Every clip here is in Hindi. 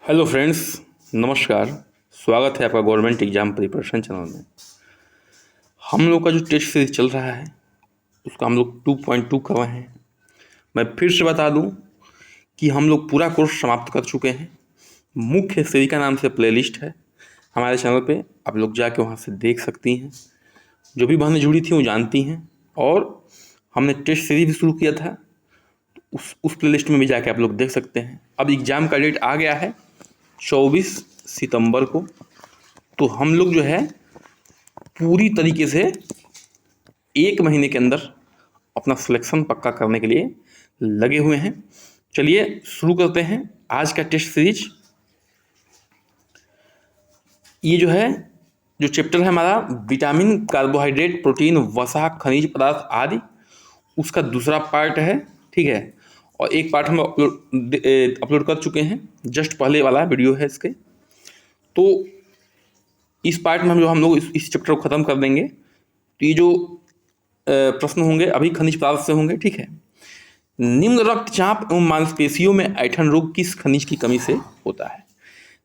हेलो फ्रेंड्स, नमस्कार। स्वागत है आपका गवर्नमेंट एग्जाम प्रिपरेशन चैनल में। हम लोग का जो टेस्ट सीरीज चल रहा है उसका हम लोग 2.2 कर रहे हैं। मैं फिर से बता दूं कि हम लोग पूरा कोर्स समाप्त कर चुके हैं। मुख्य सेविका नाम से प्लेलिस्ट है हमारे चैनल पे, आप लोग जाके वहाँ से देख सकती हैं। जो भी बहनें जुड़ी थी वो जानती हैं। और हमने टेस्ट सीरीज भी शुरू किया था, उस प्लेलिस्ट में भी जाके आप लोग देख सकते हैं। अब एग्ज़ाम का डेट आ गया है 24 सितंबर को। तो हम लोग जो है पूरी तरीके से 1 महीने के अंदर अपना सिलेक्शन पक्का करने के लिए लगे हुए हैं। चलिए शुरू करते हैं आज का टेस्ट सीरीज। ये जो चैप्टर है हमारा विटामिन, कार्बोहाइड्रेट, प्रोटीन, वसा, खनिज पदार्थ आदि, उसका दूसरा पार्ट है। ठीक है, और एक पार्ट हम अपलोड कर चुके हैं, जस्ट पहले वाला वीडियो है इसके। तो इस पार्ट में हम लोग इस चैप्टर को ख़त्म कर देंगे। तो ये जो प्रश्न होंगे अभी खनिज पदार्थ से होंगे। ठीक है, निम्न रक्तचाप एवं मांसपेशियों में ऐंठन रोग किस खनिज की कमी से होता है?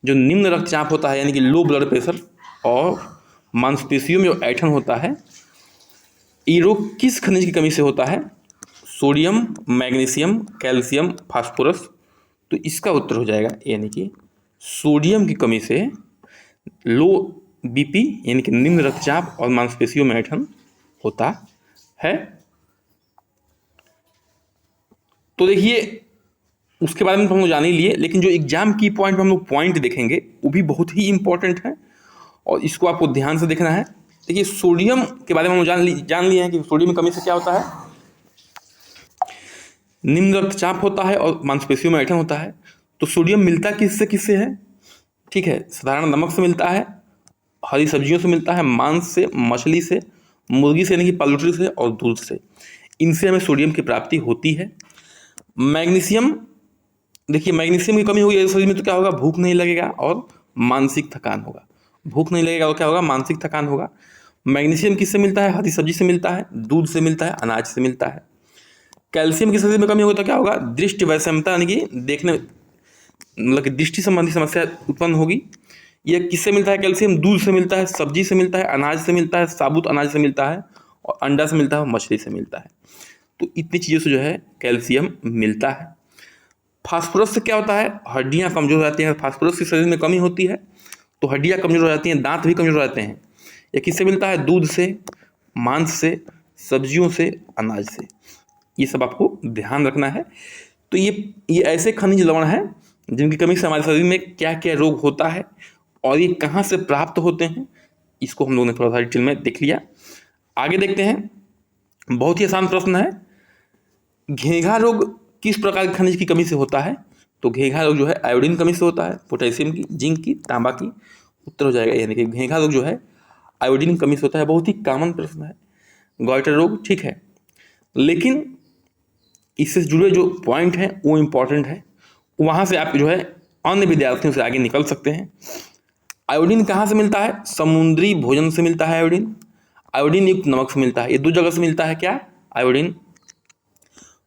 जो निम्न रक्तचाप होता है यानी कि लो ब्लड प्रेशर, और मांसपेशियों में जो ऐंठन होता है, ये रोग किस खनिज की कमी से होता है? Sodium, magnesium, calcium, phosphorus. तो इसका उत्तर हो जाएगा यानी कि सोडियम की कमी से लो बीपी यानी कि निम्न रक्तचाप और मांसपेशियों में ऐंठन होता है। तो देखिए, उसके बारे में तो हम लोग जान ही लिए, लेकिन जो एग्जाम की पॉइंट में हम लोग पॉइंट देखेंगे वो भी बहुत ही इंपॉर्टेंट है और इसको आपको ध्यान से देखना है। देखिए, सोडियम के बारे में हम लोग जान लिए हैं कि सोडियम की कमी से क्या होता है, निम्न रक्तचाप होता है और मांसपेशियों में ऐंठन होता है। तो सोडियम मिलता किससे किससे है? ठीक है, साधारण नमक से मिलता है, हरी सब्जियों से मिलता है, मांस से, मछली से, मुर्गी से यानी कि पोल्ट्री से, और दूध से। इनसे हमें सोडियम की प्राप्ति होती है। मैग्नीशियम, देखिए मैग्नीशियम की कमी होगी शरीर में तो क्या होगा? भूख नहीं लगेगा और मानसिक थकान होगा। भूख नहीं लगेगा और क्या होगा? मानसिक थकान होगा। मैग्नीशियम किससे मिलता है? हरी सब्जी से मिलता है, दूध से मिलता है, अनाज से मिलता है। कैल्शियम की शरीर में कमी होगी तो क्या होगा? दृष्टि वैषम्यता यानी कि देखने मतलब कि दृष्टि संबंधी समस्या उत्पन्न होगी। यह किससे मिलता है? कैल्शियम दूध से मिलता है, सब्जी से मिलता है, अनाज से मिलता है, साबुत अनाज से मिलता है, और अंडा से मिलता है, मछली से मिलता है। तो इतनी चीज़ों से जो है कैल्शियम मिलता है। फास्फोरस से क्या होता है? हड्डियाँ कमज़ोर हो जाती हैं। फास्फोरस की शरीर में कमी होती है तो हड्डियाँ कमज़ोर हो जाती हैं, दांत भी कमज़ोर हो जाते हैं। यह किससे मिलता है? दूध से, मांस से, सब्जियों से, अनाज से। ये सब आपको ध्यान रखना है। तो ये ऐसे खनिज लवण हैं जिनकी कमी से हमारे शरीर में क्या क्या रोग होता है और ये कहाँ से प्राप्त होते हैं, इसको हम लोगों ने थोड़ा सा डिटेल में देख लिया। आगे देखते हैं, बहुत ही आसान प्रश्न है। घेंघा रोग किस प्रकार के खनिज की कमी से होता है? तो घेंघा रोग जो है आयोडीन कमी से होता है, पोटेशियम की, जिंक की, तांबा की। उत्तर हो जाएगा यानी कि घेंघा रोग जो है आयोडीन कमी से होता है। बहुत ही कॉमन प्रश्न है। गॉइटर रोग, ठीक है, लेकिन इससे जुड़े जो पॉइंट हैं वो इम्पॉर्टेंट है, वहाँ से आप जो है अन्य विद्यार्थियों से आगे निकल सकते हैं। आयोडीन कहाँ से मिलता है? समुद्री भोजन से मिलता है आयोडीन। आयोडीन युक्त नमक से मिलता है। ये दो जगह से मिलता है क्या? आयोडीन।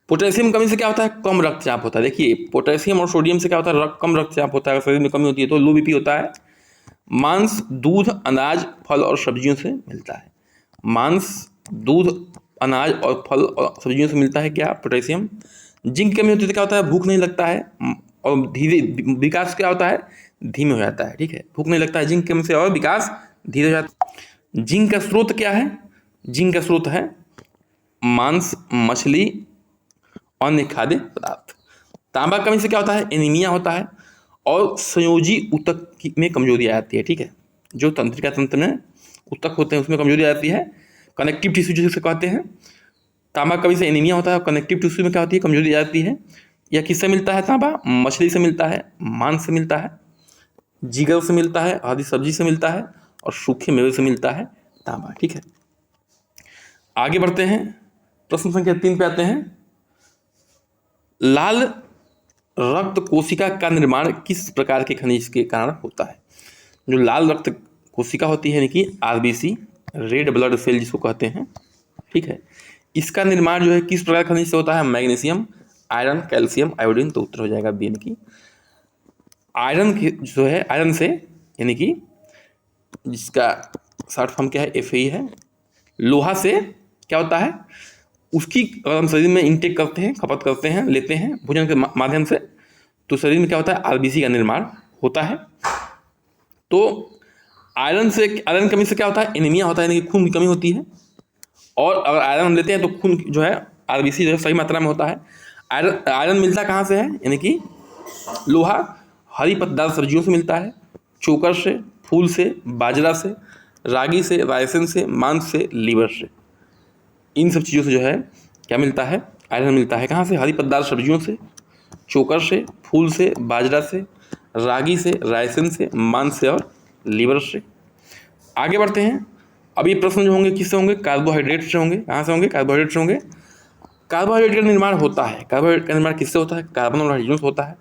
पोटेशियम कमी से क्या होता है? कम रक्तचाप होता है। देखिए, पोटेशियम और सोडियम से क्या होता है? कम रक्तचाप होता है। अगर शरीर में कमी होती है तो लो बीपी होता है। मांस, दूध, अनाज, फल और सब्जियों से मिलता है। मांस, दूध, अनाज और फल और सब्जियों से मिलता है क्या? पोटेशियम। जिंक की कमी होती है तो क्या होता है? भूख नहीं लगता है और धीरे विकास क्या होता है? धीमे हो जाता है। ठीक है, भूख नहीं लगता है जिंक की कमी से और विकास धीरे हो जाता है। जिंक का स्रोत क्या है? जिंक का स्रोत है मांस, मछली, अन्य खाद्य पदार्थ। तांबा कमी से क्या होता है? एनीमिया होता है और संयोजी ऊतक में कमजोरी आ जाती है। ठीक है, जो तंत्रिका तंत्र में ऊतक होते हैं उसमें कमजोरी आ जाती है। कनेक्टिव टिश्यू जिसे कहते हैं, तांबा कमी से एनीमिया होता है और कनेक्टिव टिश्यू में क्या होती है? कमजोरी आ जाती है। यह किससे मिलता है? तांबा मछली से मिलता है, मांस से मिलता है, जिगर से मिलता है, हरी सब्जी से मिलता है, और सूखे मेवे से मिलता है तांबा। ठीक है, आगे बढ़ते हैं, प्रश्न संख्या 3 पे आते हैं। लाल रक्त कोशिका का निर्माण किस प्रकार के खनिज के कारण होता है? जो लाल रक्त कोशिका होती है यानी कि आरबीसी, रेड ब्लड सेल जिसको कहते हैं, ठीक है, इसका निर्माण जो है किस प्रकार खनिज से होता है? Magnesium, iron, calcium, iodine. तो उत्तर हो जाएगा बी यानी कि आयरन जो है आयरन से, यानी कि जिसका शॉर्ट फॉर्म क्या है, Fe है, लोहा से क्या होता है, उसकी अगर हम शरीर में इंटेक करते हैं, खपत करते हैं, लेते हैं भोजन के माध्यम से, तो शरीर में क्या होता है, आरबीसी का निर्माण होता है। तो आयरन कमी से क्या होता है, एनीमिया होता है, यानी कि खून की कमी होती है। और अगर आयरन हम लेते हैं तो खून जो है आरबीसी जो है सही मात्रा में होता है। आयरन मिलता कहाँ से है, यानी कि लोहा हरी पत्तेदार सब्जियों से मिलता है, चोकर से, फूल से, बाजरा से, रागी से, रायसन से, मांस से, लीवर से, इन सब चीज़ों से जो है क्या मिलता है, आयरन मिलता है। कहाँ से, हरी पत्तेदार सब्जियों से, चोकर से, फूल से, बाजरा से, रागी से, रायसन से, मांस से और लीवर से। आगे बढ़ते हैं। अब ये प्रश्न जो होंगे किससे होंगे, कार्बोहाइड्रेट से होंगे। कहाँ से होंगे, कार्बोहाइड्रेट से होंगे। कार्बोहाइड्रेट का निर्माण होता है, कार्बोहाइड्रेट का निर्माण किससे होता है, कार्बन और हाइड्रोजन से होता है,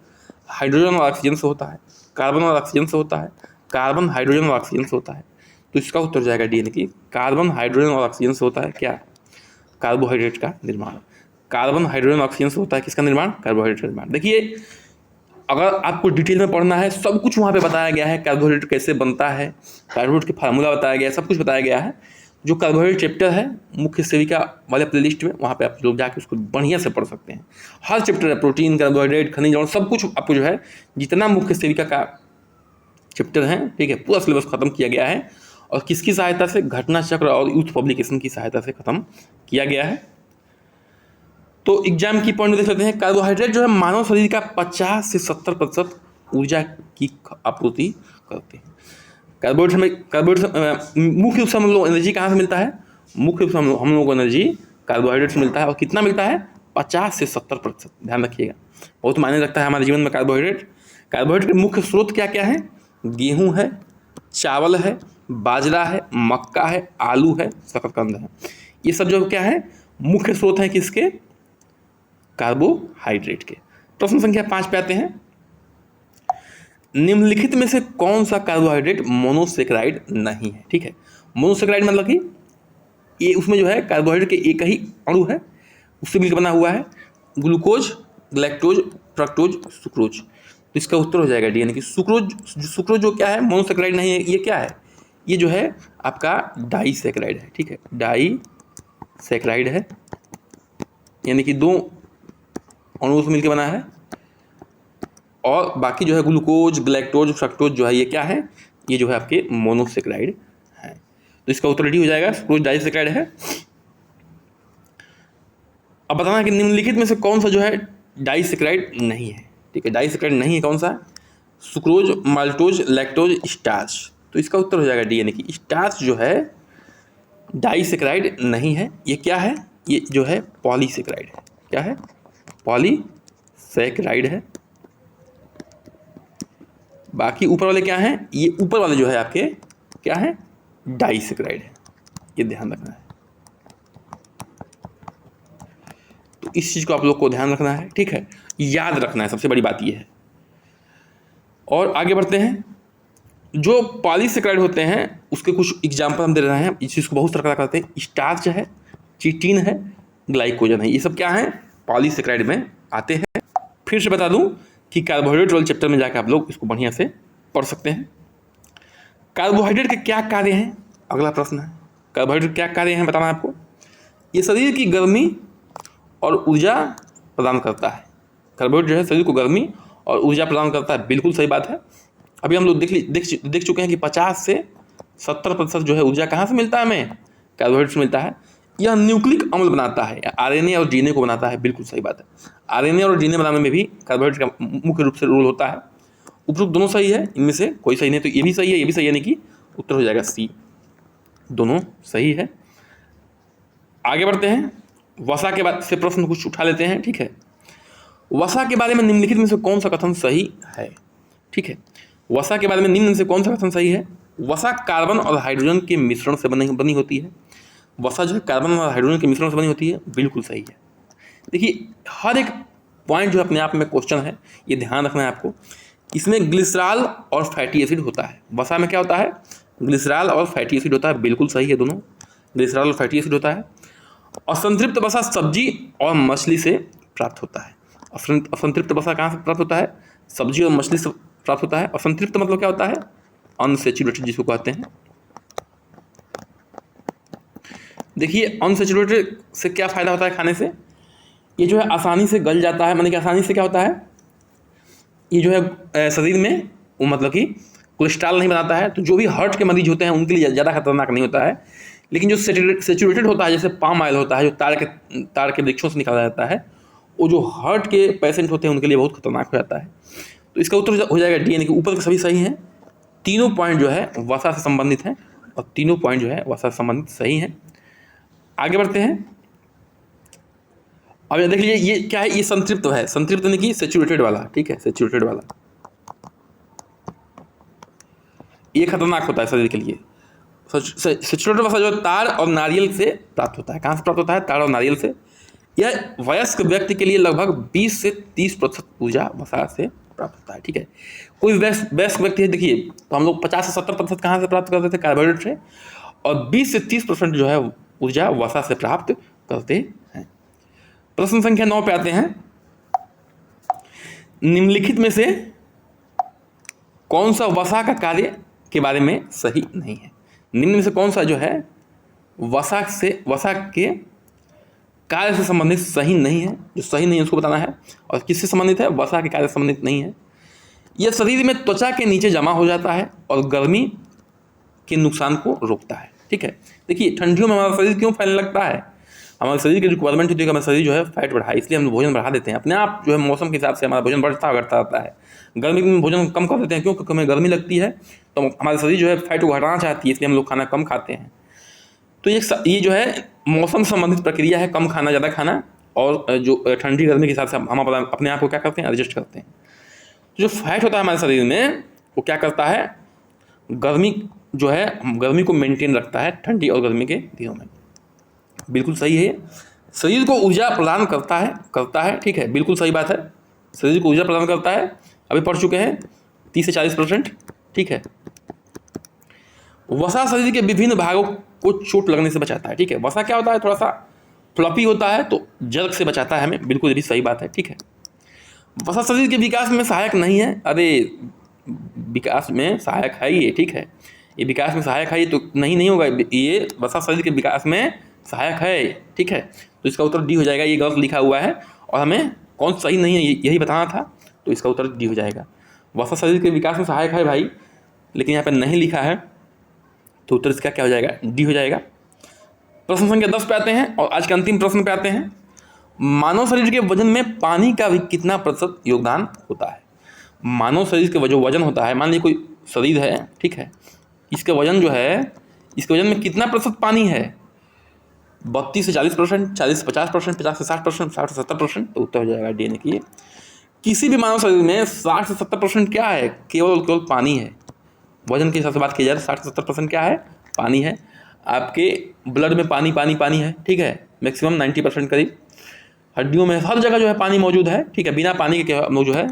हाइड्रोजन और ऑक्सीजन से होता है, कार्बन और ऑक्सीजन से होता है, कार्बन हाइड्रोजन और ऑक्सीजन से होता है। तो इसका उत्तर जाएगा डी, यानी कि कार्बन हाइड्रोजन और ऑक्सीजन से होता है क्या, कार्बोहाइड्रेट का निर्माण। कार्बन हाइड्रोजन ऑक्सीजन से होता है किसका निर्माण, कार्बोहाइड्रेट का निर्माण। देखिए अगर आपको डिटेल में पढ़ना है, सब कुछ वहाँ पे बताया गया है, कार्बोहाइड्रेट कैसे बनता है, कार्बोहाइड्रेट के फार्मूला बताया गया है, सब कुछ बताया गया है। जो कार्बोहाइड्रेट चैप्टर है मुख्य सेविका वाले प्लेलिस्ट में, वहाँ पे आप लोग जाके उसको बढ़िया से पढ़ सकते हैं। हर चैप्टर है, प्रोटीन, कार्बोहाइड्रेट, खनिज और सब कुछ आपको जो है जितना मुख्य सेविका का चैप्टर है, ठीक है, पूरा सिलेबस खत्म किया गया है। और किसकी सहायता से, घटना चक्र और यूथ पब्लिकेशन की सहायता से खत्म किया गया है। तो एग्जाम की पॉइंट देख लेते हैं। कार्बोहाइड्रेट जो है मानव शरीर का 50 से 70% ऊर्जा की आपूर्ति करते हैं। कार्बोहाइड्रेट मुख्य रूप से हम लोग एनर्जी कहाँ से मिलता है, मुख्य रूप से हम लोग को एनर्जी कार्बोहाइड्रेट से मिलता है। और कितना मिलता है, 50 से 70%, ध्यान रखिएगा, बहुत मायने रखता है हमारे जीवन में कार्बोहाइड्रेट। कार्बोहाइड्रेट के मुख्य स्रोत क्या क्या है, गेहूँ है, चावल है, बाजरा है, मक्का है, आलू है, शकरकंद है। ये सब जो क्या है मुख्य स्रोत हैं किसके, कार्बोहाइड्रेट के। प्रश्न संख्या 5 पे आते हैं। निम्नलिखित में से कौन सा कार्बोहाइड्रेट मोनोसेकेराइड नहीं है, ठीक है। मोनोसेकेराइड मतलब कि ये उसमें जो है कार्बोहाइड्रेट के एक ही अणु है, उससे मिलकर बना हुआ है, ग्लूकोज, ग्लैक्टोज, फ्रक्टोज, सुक्रोज। तो इसका उत्तर हो जाएगा डी, यानी कि सुक्रोज जो क्या है, मोनोसेकेराइड नहीं है। ये क्या है, ये जो है आपका डाइसेकेराइड है, ठीक है, डाइसेकेराइड है, यानी कि दो अणुओं से मिलकर बना है। और बाकी जो है ग्लूकोज, ग्लैक्टोज, फ्रक्टोज जो है ये क्या है, ये जो है आपके मोनोसेकेराइड है। तो इसका उत्तर डी हो जाएगा, सुक्रोज डाइसेकेराइड है। अब बताना कि निम्नलिखित में से कौन सा जो है डाइसेकेराइड नहीं है, ठीक है। डाइसेकेराइड नहीं है कौन सा, सुक्रोज, माल्टोज, लैक्टोज, स्टार्च। तो इसका उत्तर हो जाएगा डी, यानी कि स्टार्च जो है डाइसेकेराइड नहीं है। ये क्या है, ये जो है पॉलीसेकेराइड है। क्या है, पॉलीसेकेराइड है। बाकी ऊपर वाले क्या हैं, ये ऊपर वाले जो है आपके क्या है, डाइसेकेराइड है। ये ध्यान रखना है, तो इस चीज़ को आप लोग को ध्यान रखना है, ठीक है, याद रखना है, सबसे बड़ी बात ये है। और आगे बढ़ते हैं। जो पॉलीसेकेराइड होते हैं उसके कुछ एग्जाम्पल हम दे रहे हैं, इस चीज़ को बहुत तरह करते हैं। स्टार्च है, चिटिन है, ग्लाइकोजन है, ये सब क्या है, पॉलीसेकेराइड में आते हैं। फिर से बता दूं कि कार्बोहाइड्रेट वाले चैप्टर में जाकर आप लोग इसको बढ़िया से पढ़ सकते हैं। कार्बोहाइड्रेट के क्या कार्य हैं, अगला प्रश्न है, कार्बोहाइड्रेट क्या कार्य हैं बताना आपको। ये शरीर की गर्मी और ऊर्जा प्रदान करता है। कार्बोहाइड्रेट जो है शरीर को गर्मी और ऊर्जा प्रदान करता है, बिल्कुल सही बात है। अभी हम लोग देख चुके हैं कि 50 से 70% जो है ऊर्जा कहाँ से मिलता है, हमें कार्बोहाइड्रेट से मिलता है। यह न्यूक्लिक अम्ल बनाता है, आरएनए और डीएनए को बनाता है, बिल्कुल सही बात है। आरएनए और डीएनए बनाने में भी कार्बोहाइड्रेट का मुख्य रूप से रोल होता है। उपरोक्त दोनों सही है, इनमें से कोई सही नहीं, तो ये भी सही है, ये भी सही है, यानी कि उत्तर हो जाएगा सी, दोनों सही है। आगे बढ़ते हैं। वसा के बाद से प्रश्न कुछ उठा लेते हैं, ठीक है। वसा के बारे में निम्नलिखित में से कौन सा कथन सही है, ठीक है। वसा के बारे में निम्न में से कौन सा कथन सही है। वसा कार्बन और हाइड्रोजन के मिश्रण से बनी होती है। वसा जो है कार्बन और हाइड्रोजन के मिश्रण से बनी होती है, बिल्कुल सही है। देखिए हर एक पॉइंट जो अपने आप में क्वेश्चन है, ये ध्यान रखना है आपको। इसमें ग्लिसरॉल और फैटी एसिड होता है। वसा में क्या होता है, ग्लिसरॉल और फैटी एसिड होता है, बिल्कुल सही है, दोनों ग्लिसरॉल और फैटी एसिड होता है। असंतृप्त वसा सब्जी और मछली से प्राप्त होता है। असंतृप्त वसा कहाँ से प्राप्त होता है, सब्जी और मछली से प्राप्त होता है। और संतृप्त मतलब क्या होता है, अनसैचुरेटेड जिसको कहते हैं। देखिए अनसैचुरेटेड से क्या फ़ायदा होता है खाने से, ये जो है आसानी से गल जाता है, माने कि आसानी से क्या होता है, ये जो है शरीर में वो मतलब कि कोलेस्ट्रॉल नहीं बनाता है, तो जो भी हार्ट के मरीज होते हैं उनके लिए ज़्यादा खतरनाक नहीं होता है। लेकिन जो सैचुरेटेड होता है, जैसे पाम ऑयल होता है जो ताड़ के वृक्षों से निकाला जाता है, वो जो हार्ट के पेशेंट होते हैं उनके लिए बहुत खतरनाक हो जाता है। तो इसका उत्तर हो जाएगा डी, यानी कि ऊपर के सभी सही हैं। तीनों पॉइंट जो है वसा से संबंधित हैं और तीनों पॉइंट जो है वसा से संबंधित सही हैं। आगे बढ़ते हैं। अब देख लीजिए ये क्या है, ये संतृप्त है, संतृप्त यानी कि सैचुरेटेड वाला, ठीक है, सैचुरेटेड वाला ये खतरनाक होता है शरीर के लिए। सैचुरेटेड वसा जो ताड़ और नारियल से प्राप्त होता है। कहाँ से प्राप्त होता है, ताड़ और नारियल से। यह वयस्क व्यक्ति के लिए लगभग 20 से 30% ऊर्जा वसा से प्राप्त होता है, ठीक है। कोई वयस्क व्यक्ति है, देखिए तो हम लोग 50 से 70% कहाँ से प्राप्त करते थे, कार्बोहाइड्रेट से, और 20 से 30% जो है ऊर्जा वसा से प्राप्त करते हैं। प्रश्न संख्या 9 पे आते हैं। निम्नलिखित में से कौन सा वसा का कार्य के बारे में सही नहीं है। निम्न में से कौन सा जो है वसा के कार्य से संबंधित सही नहीं है, जो सही नहीं है उसको बताना है। और किससे संबंधित है, वसा के कार्य से संबंधित नहीं है। यह शरीर में त्वचा के नीचे जमा हो जाता है और गर्मी के नुकसान को रोकता है, ठीक है। देखिए ठंडियों में हमारा शरीर क्यों फैलने लगता है, हमारे शरीर की रिक्वायरमेंट होती है कि हमारा शरीर जो है फैट बढ़ाए, इसलिए हम भोजन बढ़ा देते हैं अपने आप, जो है मौसम के हिसाब से हमारा भोजन बढ़ता रहता है। गर्मी में भोजन कम कर देते हैं, क्यों, क्योंकि हमें गर्मी लगती है, तो हमारा शरीर जो है फैट को घटाना चाहती है, इसलिए हम लोग खाना कम खाते हैं। तो ये जो है मौसम संबंधित प्रक्रिया है, कम खाना ज़्यादा खाना, और जो ठंडी गर्मी के हिसाब से हम अपने आप को क्या करते हैं, एडजस्ट करते हैं। तो जो फैट होता है हमारे शरीर में वो क्या करता है, गर्मी जो है गर्मी को मेंटेन रखता है ठंडी और गर्मी के दिनों में। बिल्कुल सही है, शरीर को ऊर्जा प्रदान करता है, ठीक है, बिल्कुल सही बात है, शरीर को ऊर्जा प्रदान करता है। अभी पढ़ चुके हैं 30 से 40%, ठीक है। वसा शरीर के विभिन्न भागों को चोट लगने से बचाता है, ठीक है। वसा क्या होता है, थोड़ा सा फ्लफी होता है, तो जर्क से बचाता है हमें, बिल्कुल भी सही बात है, ठीक है। वसा शरीर के विकास में सहायक नहीं है, अरे विकास में सहायक है ये, ठीक है, ये विकास में सहायक है, ये तो नहीं होगा, ये वसा शरीर के विकास में सहायक है, ठीक है। तो इसका उत्तर डी हो जाएगा, ये गलत लिखा हुआ है और हमें कौन सही नहीं है यही बताना था, तो इसका उत्तर डी हो जाएगा। वसा शरीर के विकास में सहायक है भाई, लेकिन यहाँ पे नहीं लिखा है, तो उत्तर इसका क्या हो जाएगा, डी हो जाएगा। प्रश्न संख्या 10 पे आते हैं और आज के अंतिम प्रश्न पे आते हैं। मानव शरीर के वजन में पानी का भी कितना प्रतिशत योगदान होता है। मानव शरीर के जो वजन होता है, मान लीजिए कोई शरीर है, ठीक है, इसका वजन जो है, इसके वजन में कितना प्रतिशत पानी है, 32 से 40%, 40 से 50%, 50 से 60%, 60 से 70%, तो उत्तर हो जाएगा डी, यानी कि किसी भी मानव शरीर में 60 से 70% क्या है, केवल पानी है। वजन के हिसाब से बात की जाए 60 से 70% क्या है, पानी है। आपके ब्लड में पानी है, ठीक है, मैक्सिमम 90% करीब। हड्डियों में हर जगह जो है पानी मौजूद है, ठीक है। बिना पानी के हम लोग जो है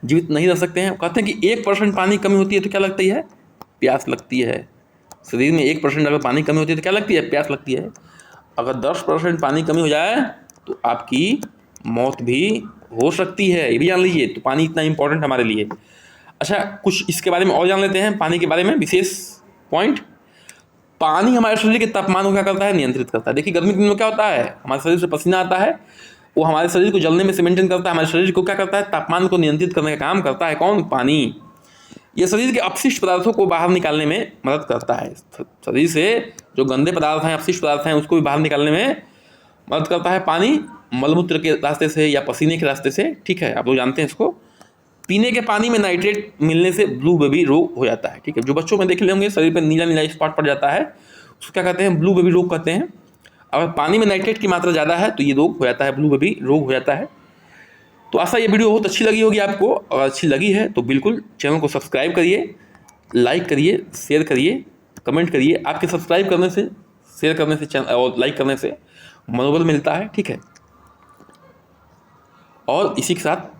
जीवित नहीं रह सकते हैं। कहते हैं कि 1% पानी कमी होती है तो क्या लगती है, प्यास लगती है। शरीर में 1% अगर पानी कमी होती है तो क्या लगती है, प्यास लगती है। अगर 10% पानी कमी हो जाए तो आपकी मौत भी हो सकती है, ये भी जान लीजिए। तो पानी इतना इंपॉर्टेंट हमारे लिए। अच्छा, कुछ इसके बारे में और जान लेते हैं, पानी के बारे में विशेष पॉइंट। पानी हमारे शरीर के तापमान को क्या करता है, नियंत्रित करता है। देखिए गर्मी के दिनों में क्या होता है, हमारे शरीर से पसीना आता है, वो हमारे शरीर को जलने में से मेंटेन करता है, हमारे शरीर को क्या करता है, तापमान को नियंत्रित करने का काम करता है। कौन, पानी। ये शरीर के अपशिष्ट पदार्थों को बाहर निकालने में मदद करता है। शरीर से जो गंदे पदार्थ हैं, अपशिष्ट पदार्थ हैं, उसको भी बाहर निकालने में मदद करता है पानी, मलमूत्र के रास्ते से या पसीने के रास्ते से, ठीक है, आप लोग जानते हैं इसको। पीने के पानी में नाइट्रेट मिलने से ब्लू बेबी रोग हो जाता है, ठीक है। जो बच्चों में देख लेंगे शरीर पर नीला नीला स्पॉट पड़ जाता है, उसको क्या कहते हैं, ब्लू बेबी रोग कहते हैं। अगर पानी में नाइट्रेट की मात्रा ज़्यादा है तो ये रोग हो जाता है, ब्लू बेबी रोग हो जाता है। तो आशा ये वीडियो बहुत अच्छी लगी होगी आपको, और अच्छी लगी है तो बिल्कुल चैनल को सब्सक्राइब करिए, लाइक करिए, शेयर करिए, कमेंट करिए। आपके सब्सक्राइब करने से, शेयर करने से और लाइक करने से मनोबल मिलता है, ठीक है। और इसी के साथ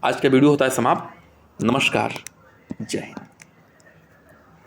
आज का वीडियो होता है समाप्त। नमस्कार, जय हिंद।